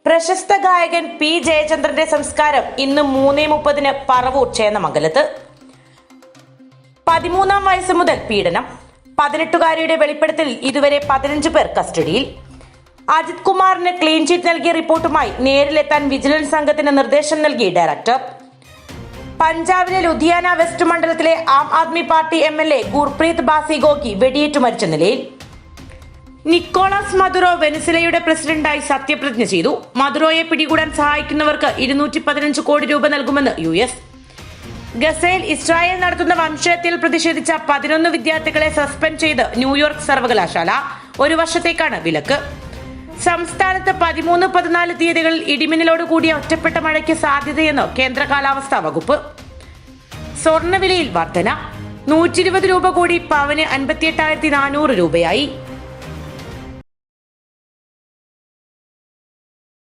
പ്രശസ്ത ഗായകൻ പി ജയചന്ദ്രന്റെ സംസ്കാരം ഇന്ന് 3:30 പറവൂർ ചേന്നമംഗലത്ത്. 13-ാം വയസ്സ് മുതൽ പീഡനം. 18-കാരിയുടെ വെളിപ്പെടുത്തലിൽ ഇതുവരെ 15 പേർ കസ്റ്റഡിയിൽ. അജിത് കുമാറിന് ക്ലീൻ ചിറ്റ് നൽകിയ റിപ്പോർട്ടുമായി നേരിലെത്താൻ വിജിലൻസ് സംഘത്തിന് നിർദ്ദേശം നൽകി ഡയറക്ടർ. പഞ്ചാബിലെ ലുധിയാന വെസ്റ്റ് മണ്ഡലത്തിലെ ആം ആദ്മി പാർട്ടി MLA ഗുർപ്രീത് ബാസി ഗോഗി വെടിയേറ്റു മരിച്ച നിലയിൽ. നിക്കോളാസ് മദുറോ വെനിസുലയുടെ പ്രസിഡന്റായി സത്യപ്രതിജ്ഞ ചെയ്തു. മദുറോയെ പിടികൂടാൻ സഹായിക്കുന്നവർക്ക് 215 കോടി രൂപ നൽകുമെന്ന് US. ഗസയിൽ ഇസ്രായേൽ നടത്തുന്ന വംശഹത്യയിൽ പ്രതിഷേധിച്ച 11 വിദ്യാർത്ഥികളെ സസ്പെൻഡ് ചെയ്ത് ന്യൂയോർക്ക് സർവകലാശാല. 1 വർഷത്തേക്കാണ് വിലക്ക്. സംസ്ഥാനത്ത് 13, 14 തീയതികളിൽ ഇടിമിന്നലോട് കൂടിയ ഒറ്റപ്പെട്ട മഴയ്ക്ക് സാധ്യതയെന്ന് കേന്ദ്ര കാലാവസ്ഥാ വകുപ്പ്. സ്വർണ്ണവിലയിൽ വർധന. 120 രൂപ കൂടി പവന് 58,400 രൂപയായി.